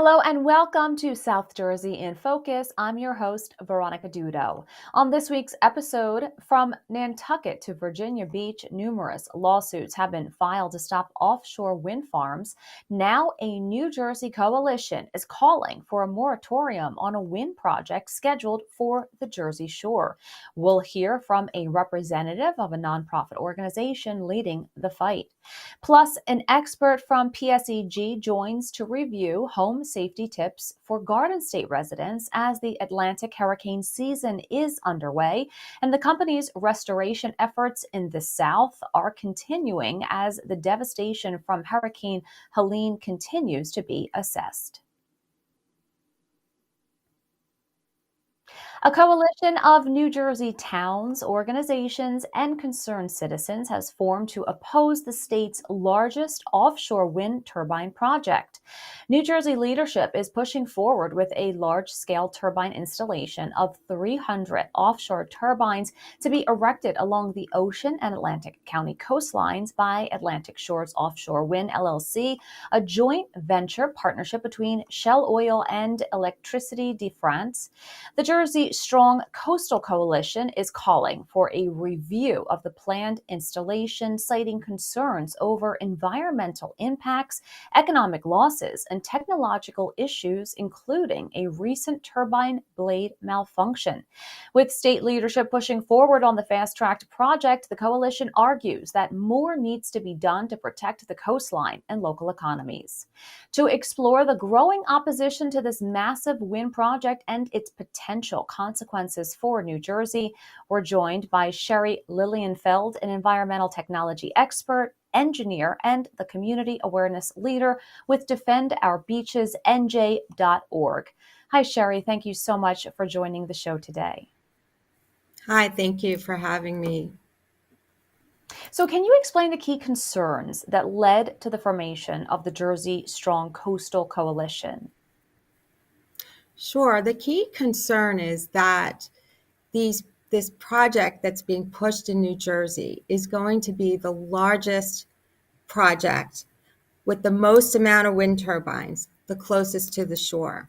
Hello and welcome to South Jersey in Focus. I'm your host, Veronica Dudo. On this week's episode, from Nantucket to Virginia Beach, numerous lawsuits have been filed to stop offshore wind farms. Now, a New Jersey coalition is calling for a moratorium on a wind project scheduled for the Jersey Shore. We'll hear from a representative of a nonprofit organization leading the fight. Plus, an expert from PSEG joins to review home safety tips for Garden State residents as the Atlantic hurricane season is underway, and the company's restoration efforts in the South are continuing as the devastation from Hurricane Helene continues to be assessed. A coalition of New Jersey towns, organizations, and concerned citizens has formed to oppose the state's largest offshore wind turbine project. New Jersey leadership is pushing forward with a large-scale turbine installation of 300 offshore turbines to be erected along the Ocean and Atlantic County coastlines by Atlantic Shores Offshore Wind LLC, a joint venture partnership between Shell Oil and Electricité de France. The Jersey Strong Coastal Coalition is calling for a review of the planned installation, citing concerns over environmental impacts, economic losses, and technological issues, including a recent turbine blade malfunction. With state leadership pushing forward on the fast-tracked project, the coalition argues that more needs to be done to protect the coastline and local economies. To explore the growing opposition to this massive wind project and its potential consequences for New Jersey, we're joined by Sherri Lilienfeld, an environmental technology expert, engineer, and the community awareness leader with DefendOurBeachesNJ.org. Hi, Sherri. Thank you so much for joining the show today. Hi, thank you for having me. So can you explain the key concerns that led to the formation of the Jersey Strong Coastal Coalition? Sure. The key concern is that this project that's being pushed in New Jersey is going to be the largest project with the most amount of wind turbines, the closest to the shore.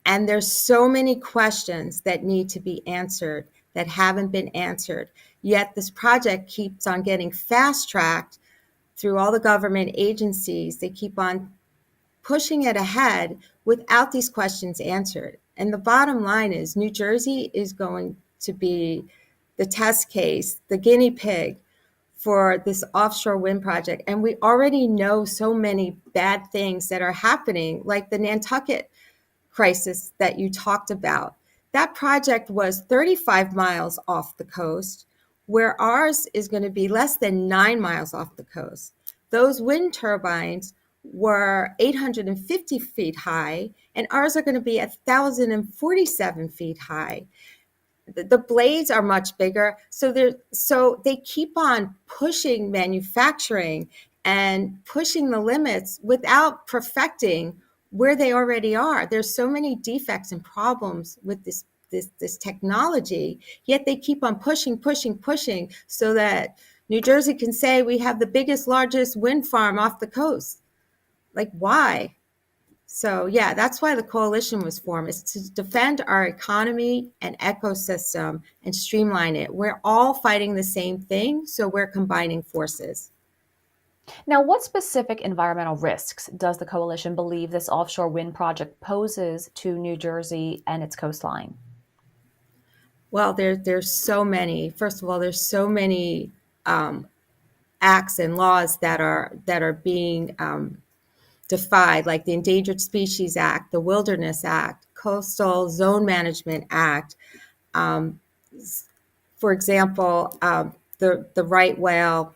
And there's so many questions that need to be answered that haven't been answered. Yet this project keeps on getting fast-tracked through all the government agencies. They keep on pushing it ahead without these questions answered. And the bottom line is New Jersey is going to be the test case, the guinea pig for this offshore wind project. And we already know so many bad things that are happening, like the Nantucket crisis that you talked about. That project was 35 miles off the coast, where ours is going to be less than 9 miles off the coast. Those wind turbines were 850 feet high, and ours are going to be 1,047 feet high. The blades are much bigger, so they keep on pushing manufacturing and pushing the limits without perfecting where they already are. There's so many defects and problems with this technology, yet they keep on pushing so that New Jersey can say we have the biggest, largest wind farm off the coast. Like, why? So yeah, that's why the coalition was formed, is to defend our economy and ecosystem and streamline it. We're all fighting the same thing, so we're combining forces. Now, what specific environmental risks does the coalition believe this offshore wind project poses to New Jersey and its coastline? Well, there's so many. First of all, there's so many acts and laws that are being defied, like the Endangered Species Act, the Wilderness Act, Coastal Zone Management Act. For example, the right whale,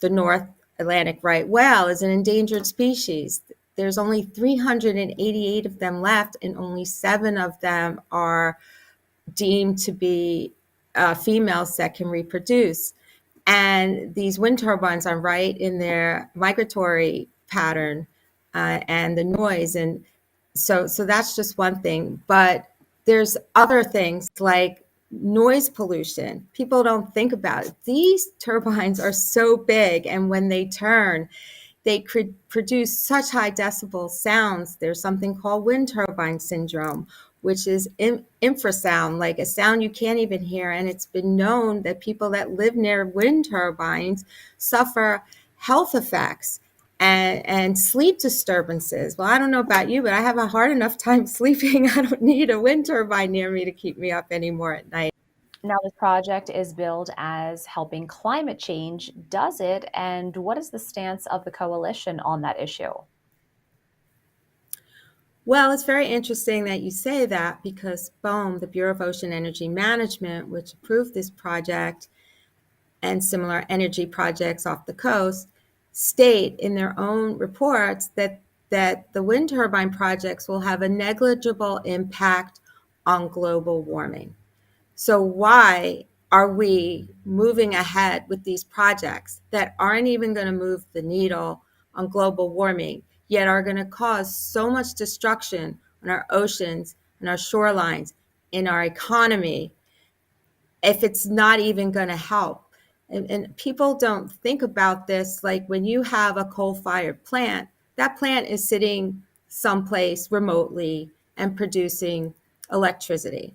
the North Atlantic right whale, is an endangered species. There's only 388 of them left, and only 7 of them are deemed to be females that can reproduce. And these wind turbines are right in their migratory pattern and the noise. And so that's just one thing. But there's other things like noise pollution. People don't think about it. These turbines are so big, and when they turn, they could produce such high decibel sounds. There's something called wind turbine syndrome, which is infrasound, like a sound you can't even hear. And it's been known that people that live near wind turbines suffer health effects and sleep disturbances. Well, I don't know about you, but I have a hard enough time sleeping. I don't need a wind turbine near me to keep me up anymore at night. Now, this project is billed as helping climate change. Does it? And what is the stance of the coalition on that issue? Well, it's very interesting that you say that because BOEM, the Bureau of Ocean Energy Management, which approved this project and similar energy projects off the coast, state in their own reports that the wind turbine projects will have a negligible impact on global warming. So why are we moving ahead with these projects that aren't even going to move the needle on global warming, yet are going to cause so much destruction on our oceans and our shorelines, in our economy, if it's not even going to help? And people don't think about this. Like when you have a coal-fired plant, that plant is sitting someplace remotely and producing electricity.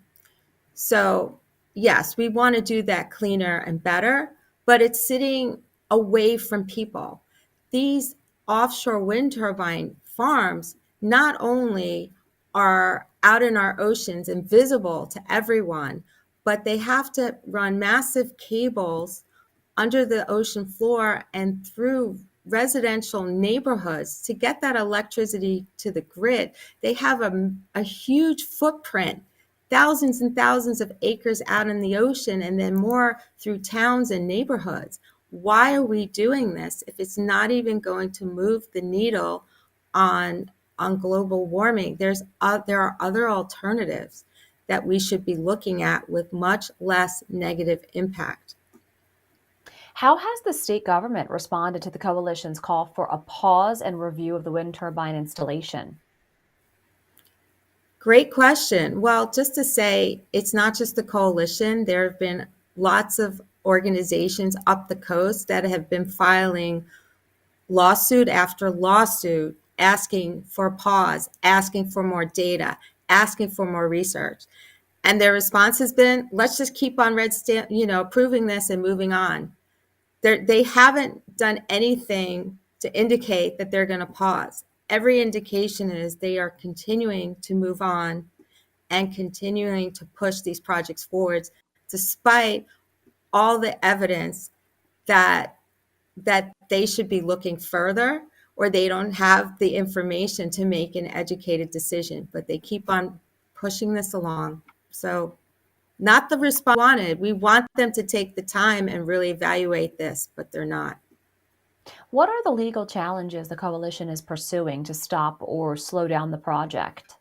So, yes, we want to do that cleaner and better, but it's sitting away from people. These offshore wind turbine farms not only are out in our oceans and visible to everyone, but they have to run massive cables under the ocean floor and through residential neighborhoods to get that electricity to the grid. They have a huge footprint, thousands and thousands of acres out in the ocean, and then more through towns and neighborhoods. Why are we doing this if it's not even going to move the needle on global warming? There are other alternatives that we should be looking at with much less negative impact. How has the state government responded to the coalition's call for a pause and review of the wind turbine installation? Great question. Well, just to say, it's not just the coalition. There have been lots of organizations up the coast that have been filing lawsuit after lawsuit asking for a pause, asking for more data, asking for more research. And their response has been, let's just keep on approving this and moving on. They haven't done anything to indicate that they're going to pause. Every indication is they are continuing to move on and continuing to push these projects forwards, despite all the evidence that they should be looking further, or they don't have the information to make an educated decision. But they keep on pushing this along. So not the response we wanted. We want them to take the time and really evaluate this, but they're not. What are the legal challenges the coalition is pursuing to stop or slow down the project?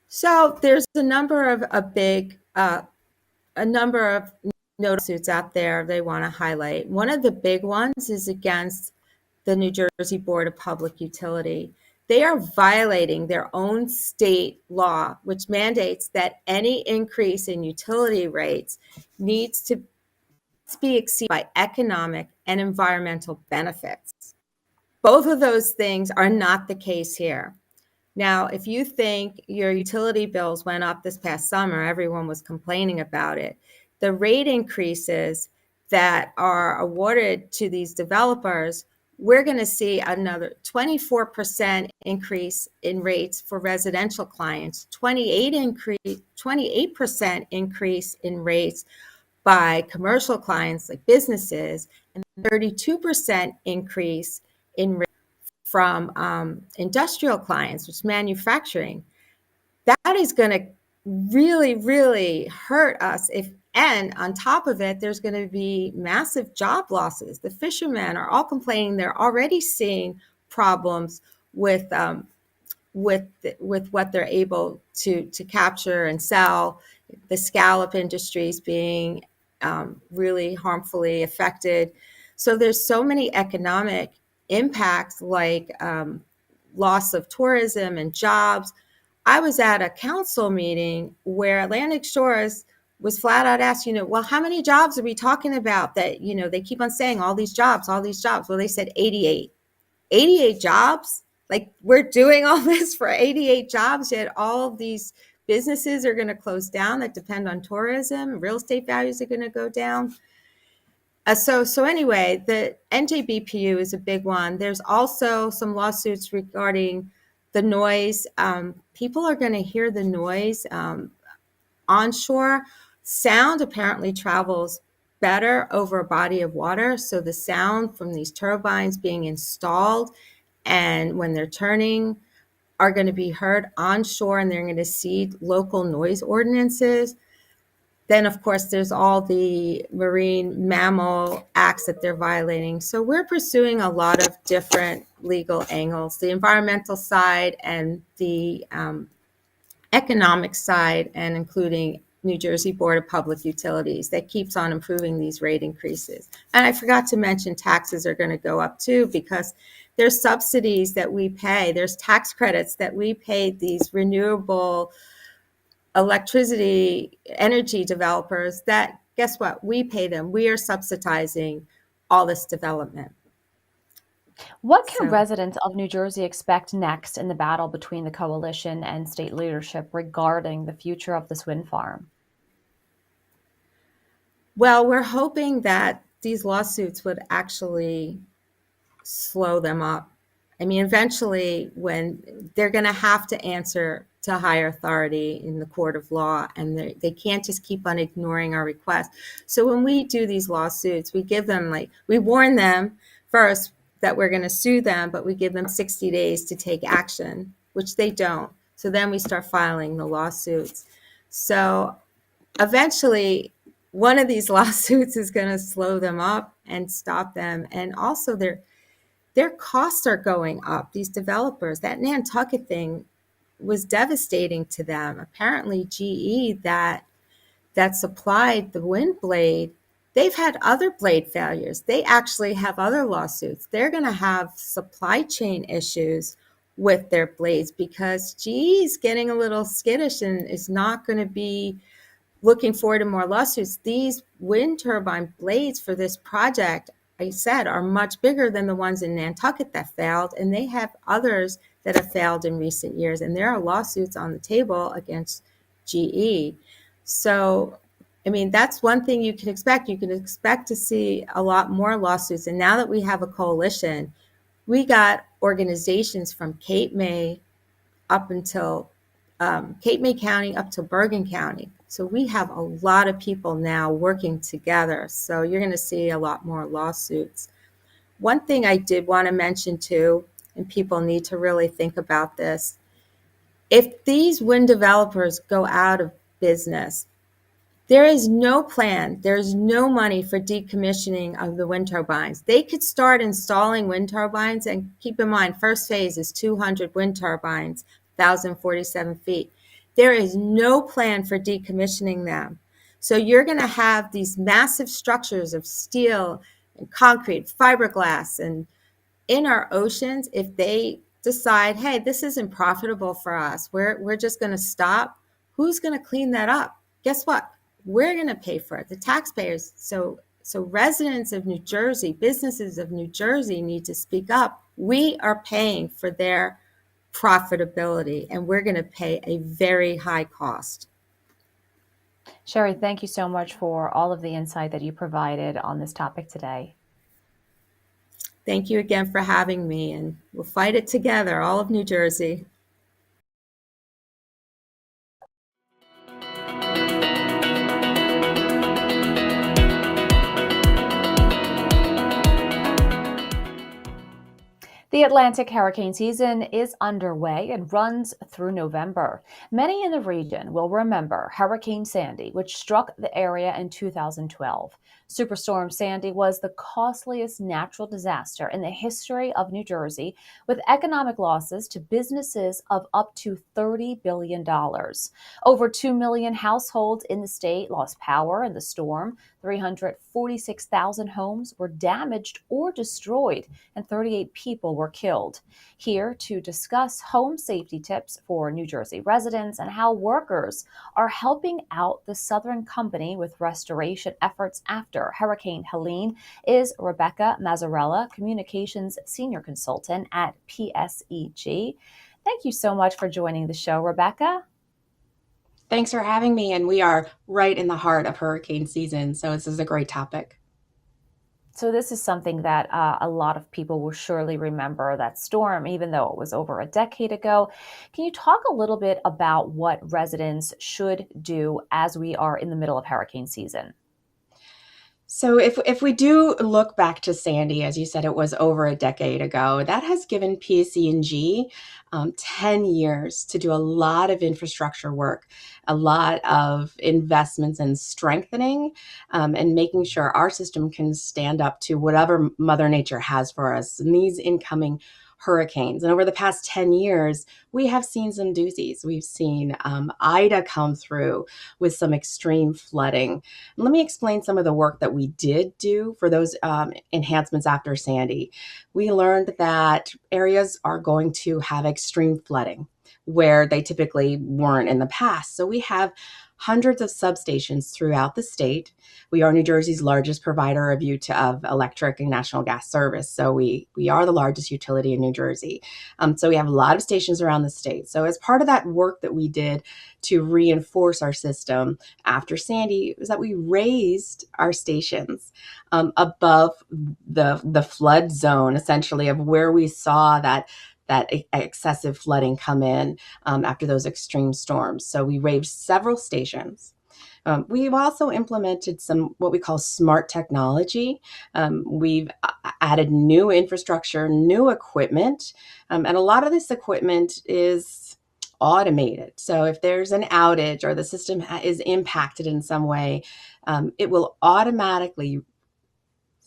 So there's a number of notable suits out there they want to highlight. One of the big ones is against the New Jersey Board of Public Utility. They are violating their own state law, which mandates that any increase in utility rates needs to be exceeded by economic and environmental benefits. Both of those things are not the case here. Now, if you think your utility bills went up this past summer, everyone was complaining about it. The rate increases that are awarded to these developers, we're going to see another 24% increase in rates for residential clients, 28% increase in rates by commercial clients like businesses, and 32% increase in rates from industrial clients, which is manufacturing. That is going to really, really hurt us and on top of it, there's going to be massive job losses. The fishermen are all complaining they're already seeing problems with what they're able to capture and sell. The scallop industry is being really harmfully affected. So there's so many economic impacts like loss of tourism and jobs. I was at a council meeting where Atlantic Shores was flat out asked, well, how many jobs are we talking about that, they keep on saying all these jobs, all these jobs. Well, they said 88. 88 jobs? Like, we're doing all this for 88 jobs, yet all of these businesses are going to close down that depend on tourism. Real estate values are going to go down. So anyway, the NJBPU is a big one. There's also some lawsuits regarding the noise. People are going to hear the noise. Onshore, sound apparently travels better over a body of water. So the sound from these turbines being installed and when they're turning are going to be heard onshore, and they're going to see local noise ordinances. Then, of course, there's all the marine mammal acts that they're violating. So we're pursuing a lot of different legal angles, the environmental side and the economic side, and including New Jersey Board of Public Utilities that keeps on improving these rate increases. And I forgot to mention taxes are going to go up too, because there's subsidies that we pay. There's tax credits that we pay these renewable electricity energy developers that, guess what? We pay them. We are subsidizing all this development. What can So, residents of New Jersey expect next in the battle between the coalition and state leadership regarding the future of this wind farm? well, we're hoping that these lawsuits would actually slow them up. I mean, eventually, when they're going to have to answer to higher authority in the court of law, and they can't just keep on ignoring our requests. So when we do these lawsuits, we give them, we warn them first that we're going to sue them, but we give them 60 days to take action, which they don't. So then we start filing the lawsuits. So eventually, one of these lawsuits is going to slow them up and stop them. And also, their costs are going up. These developers, that Nantucket thing was devastating to them. Apparently, GE that supplied the wind blade, they've had other blade failures. They actually have other lawsuits. They're going to have supply chain issues with their blades because GE is getting a little skittish and is not going to be looking forward to more lawsuits. These wind turbine blades for this project, I said, are much bigger than the ones in Nantucket that failed, and they have others that have failed in recent years, and there are lawsuits on the table against GE. So, I mean, that's one thing you can expect. You can expect to see a lot more lawsuits, and now that we have a coalition, we got organizations from Cape May up until Cape May County up to Bergen County. So we have a lot of people now working together. So you're going to see a lot more lawsuits. One thing I did want to mention too, and people need to really think about this, if these wind developers go out of business, there is no plan, there's no money for decommissioning of the wind turbines. They could start installing wind turbines, and keep in mind, first phase is 200 wind turbines, 1,047 feet. There is no plan for decommissioning them. So you're going to have these massive structures of steel and concrete, fiberglass, and in our oceans, if they decide, hey, this isn't profitable for us, we're just going to stop, who's going to clean that up? Guess what? We're going to pay for it, the taxpayers. So residents of New Jersey, businesses of New Jersey need to speak up. We are paying for their profitability, and we're going to pay a very high cost. Sherri, thank you so much for all of the insight that you provided on this topic today. Thank you again for having me, and we'll fight it together, all of New Jersey. The Atlantic hurricane season is underway and runs through November. Many in the region will remember Hurricane Sandy, which struck the area in 2012. Superstorm Sandy was the costliest natural disaster in the history of New Jersey, with economic losses to businesses of up to $30 billion. Over 2 million households in the state lost power in the storm. 346,000 homes were damaged or destroyed, and 38 people were killed. Here to discuss home safety tips for New Jersey residents and how workers are helping out the Southern Company with restoration efforts after Hurricane Helene is Rebecca Mazzarella, Communications Senior Consultant at PSEG. Thank you so much for joining the show, Rebecca. Thanks for having me. And we are right in the heart of hurricane season. So this is a great topic. So this is something that a lot of people will surely remember, that storm, even though it was over a decade ago. Can you talk a little bit about what residents should do as we are in the middle of hurricane season? So if we do look back to Sandy, as you said, it was over a decade ago, that has given PSEG 10 years to do a lot of infrastructure work, a lot of investments in strengthening and making sure our system can stand up to whatever Mother Nature has for us in these incoming hurricanes. And over the past 10 years, we have seen some doozies. We've seen Ida come through with some extreme flooding. Let me explain some of the work that we did do for those enhancements after Sandy. We learned that areas are going to have extreme flooding where they typically weren't in the past. So we have hundreds of substations throughout the state. We are New Jersey's largest provider of electric and natural gas service. So we are the largest utility in New Jersey. So we have a lot of stations around the state. So as part of that work that we did to reinforce our system after Sandy, was that we raised our stations above the flood zone, essentially, of where we saw that excessive flooding come in after those extreme storms. So we raised several stations. We've also implemented some what we call smart technology. We've added new infrastructure, new equipment, and a lot of this equipment is automated. So if there's an outage or the system is impacted in some way, it will automatically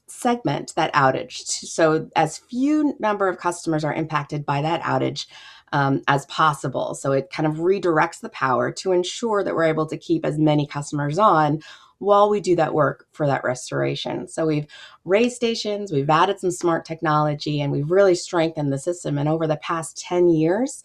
segment that outage so as few number of customers are impacted by that outage as possible. So it kind of redirects the power to ensure that we're able to keep as many customers on while we do that work for that restoration. So we've raised stations, we've added some smart technology, and we've really strengthened the system. And over the past 10 years,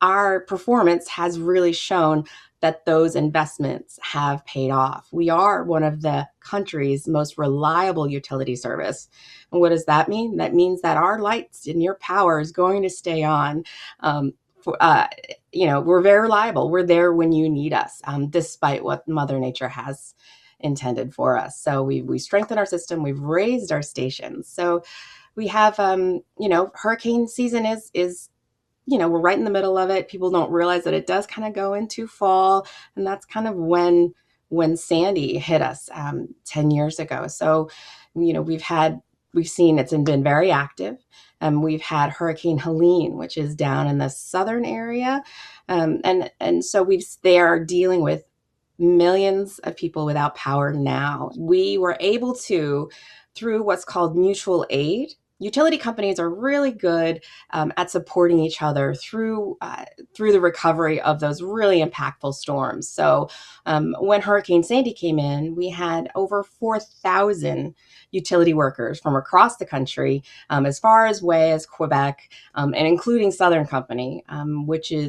our performance has really shown that those investments have paid off. We are one of the country's most reliable utility service. And what does that mean? That means that our lights and your power is going to stay on. We're very reliable. We're there when you need us, despite what Mother Nature has intended for us. So we strengthened our system. We've raised our stations. So we have, hurricane season is we're right in the middle of it. People don't realize that it does kind of go into fall. And that's kind of when Sandy hit us 10 years ago. So, we've seen it's been very active. We've had Hurricane Helene, which is down in the southern area. And so they are dealing with millions of people without power now. We were able to, through what's called mutual aid. Utility companies are really good at supporting each other through the recovery of those really impactful storms. So when Hurricane Sandy came in, we had over 4,000 utility workers from across the country, as far away as Quebec, and including Southern Company,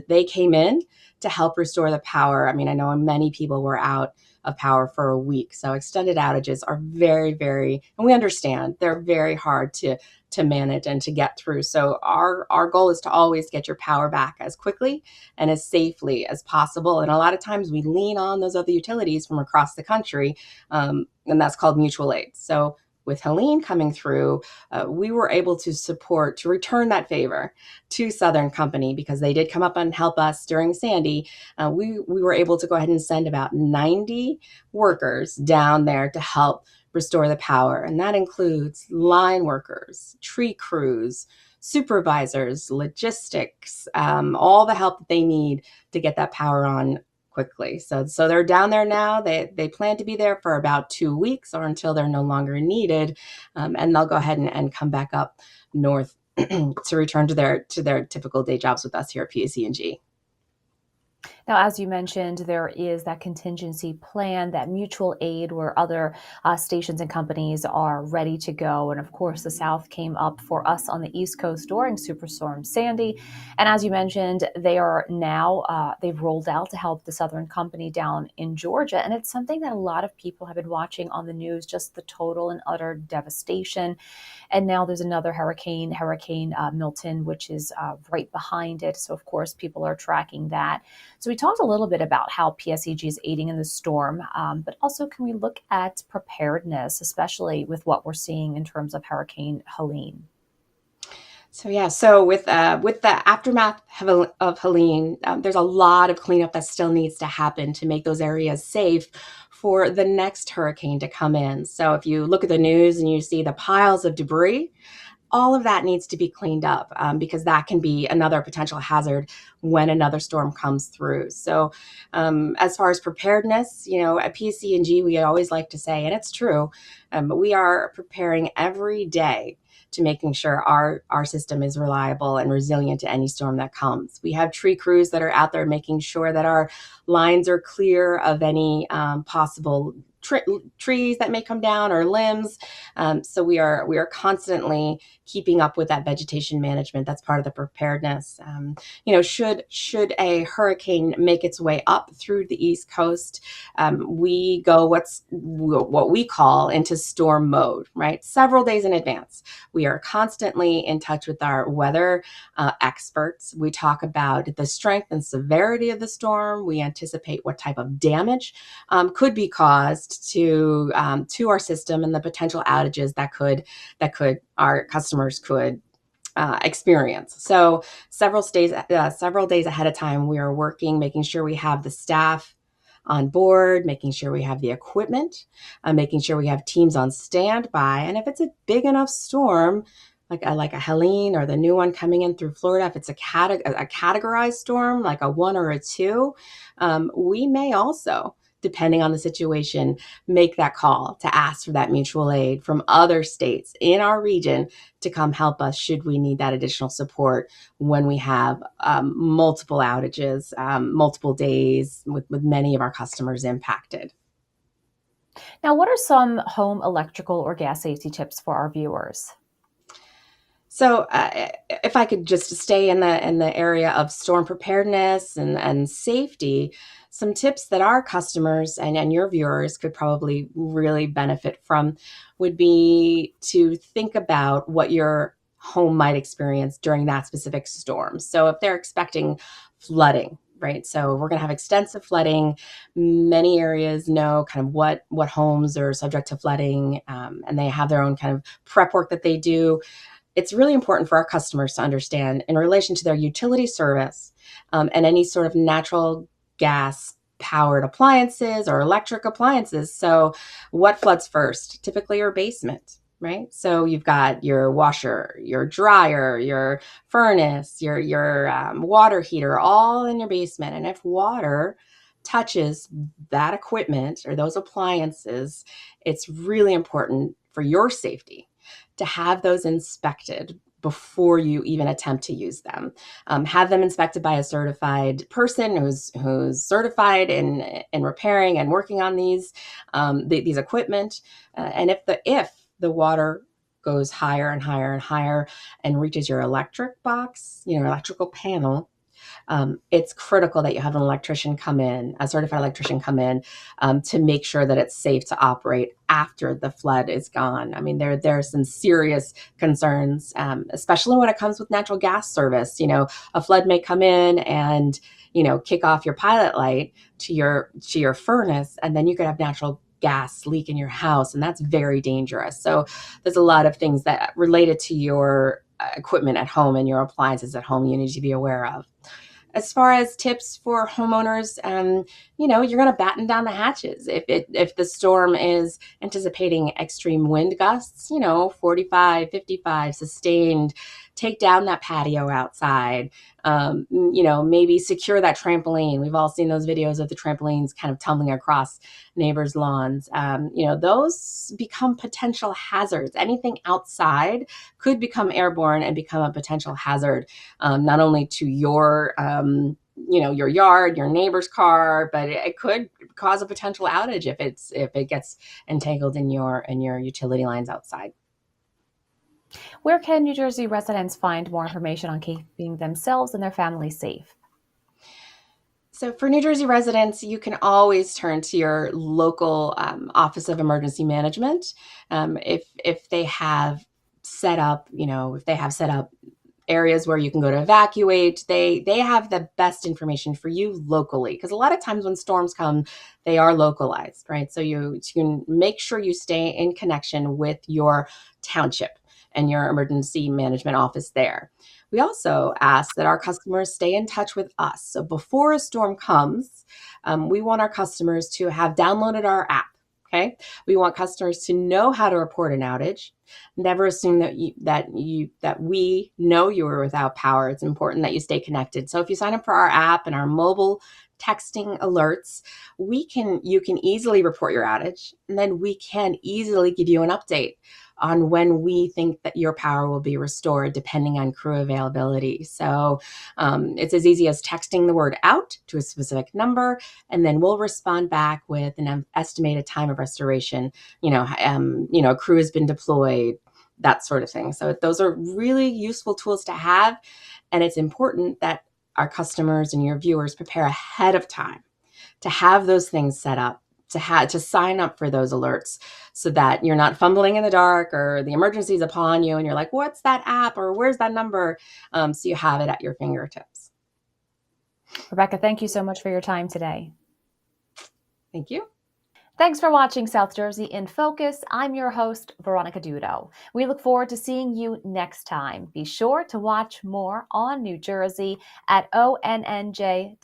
they came in to help restore the power. I mean, I know many people were out of power for a week. So extended outages are very, very, and we understand they're very hard to manage and to get through. So our goal is to always get your power back as quickly and as safely as possible. And a lot of times we lean on those other utilities from across the country, and that's called mutual aid. So with Helene coming through, we were able to return that favor to Southern Company because they did come up and help us during Sandy. We were able to go ahead and send about 90 workers down there to help restore the power. And that includes line workers, tree crews, supervisors, logistics, all the help that they need to get that power on quickly. So they're down there now. They plan to be there for about 2 weeks or until they're no longer needed. And they'll go ahead and come back up north to return to their typical day jobs with us here at PSEG. Now, as you mentioned, there is that contingency plan, that mutual aid where other stations and companies are ready to go. And of course, the South came up for us on the East Coast during Superstorm Sandy. And as you mentioned, they are now, they've rolled out to help the Southern Company down in Georgia. And it's something that a lot of people have been watching on the news, just the total and utter devastation. And now there's another Hurricane Milton, which is right behind it. So, of course, people are tracking that. So we talked a little bit about how PSEG is aiding in the storm, but also can we look at preparedness, especially with what we're seeing in terms of Hurricane Helene? So with the aftermath of Helene, there's a lot of cleanup that still needs to happen to make those areas safe for the next hurricane to come in. So if you look at the news and you see the piles of debris, all of that needs to be cleaned up, because that can be another potential hazard when another storm comes through. So as far as preparedness, at PSEG, we always like to say, and it's true, we are preparing every day to making sure our system is reliable and resilient to any storm that comes. We have tree crews that are out there making sure that our lines are clear of any possible trees that may come down or limbs. So we are constantly keeping up with that vegetation management. That's part of the preparedness. Should a hurricane make its way up through the East Coast, we go what we call into storm mode, right? Several days in advance. We are constantly in touch with our weather experts. We talk about the strength and severity of the storm. We anticipate what type of damage could be caused to our system and the potential outages that our customers could experience. So several days ahead of time, we are working, making sure we have the staff on board, making sure we have the equipment, making sure we have teams on standby. And if it's a big enough storm, like a Helene or the new one coming in through Florida, if it's a categorized storm, like a 1 or a 2, we may also, depending on the situation, make that call to ask for that mutual aid from other states in our region to come help us should we need that additional support when we have multiple outages, multiple days with many of our customers impacted. Now, what are some home electrical or gas safety tips for our viewers? So if I could just stay in the area of storm preparedness and safety, some tips that our customers and your viewers could probably really benefit from would be to think about what your home might experience during that specific storm. So if they're expecting flooding, right? So we're going to have extensive flooding. Many areas know kind of what homes are subject to flooding, and they have their own kind of prep work that they do. It's really important for our customers to understand in relation to their utility service and any sort of natural gas powered appliances or electric appliances. So what floods first? Typically your basement, right? So you've got your washer, your dryer, your furnace, your water heater, all in your basement. And if water touches that equipment or those appliances, it's really important for your safety to have those inspected before you even attempt to use them. Have them inspected by a certified person who's certified in repairing and working on these equipment. And if the water goes higher and higher and higher and reaches your electric box, electrical panel, it's critical that you have a certified electrician come in to make sure that it's safe to operate after the flood is gone. I mean, there are some serious concerns, especially when it comes with natural gas service. A flood may come in and, kick off your pilot light to your furnace, and then you could have natural gas leak in your house, and that's very dangerous. So there's a lot of things that related to your equipment at home and your appliances at home you need to be aware of. As far as tips for homeowners, you're going to batten down the hatches. If the storm is anticipating extreme wind gusts, 45, 55 sustained, take down that patio outside. Maybe secure that trampoline. We've all seen those videos of the trampolines kind of tumbling across neighbors' lawns. Those become potential hazards. Anything outside could become airborne and become a potential hazard, not only to your your yard, your neighbor's car, but it could cause a potential outage if it gets entangled in your utility lines outside. Where can New Jersey residents find more information on keeping themselves and their families safe? So for New Jersey residents, you can always turn to your local Office of Emergency Management. If they have set up, areas where you can go to evacuate, they have the best information for you locally, because a lot of times when storms come, they are localized, right? So you can make sure you stay in connection with your township and your emergency management office there. We also ask that our customers stay in touch with us. So before a storm comes, we want our customers to have downloaded our app. Okay, we want customers to know how to report an outage. Never assume that we know you are without power. It's important that you stay connected. So if you sign up for our app and our mobile texting alerts, you can easily report your outage, and then we can easily give you an update on when we think that your power will be restored, depending on crew availability. So it's as easy as texting the word out to a specific number, and then we'll respond back with an estimated time of restoration. A crew has been deployed, that sort of thing. So those are really useful tools to have, and it's important that our customers and your viewers prepare ahead of time to have those things set up, to sign up for those alerts, so that you're not fumbling in the dark or the emergency is upon you and you're like, what's that app or where's that number? So you have it at your fingertips. Rebecca, thank you so much for your time today. Thank you. Thanks for watching South Jersey in Focus. I'm your host, Veronica Dudo. We look forward to seeing you next time. Be sure to watch more on New Jersey at ONNJ.com.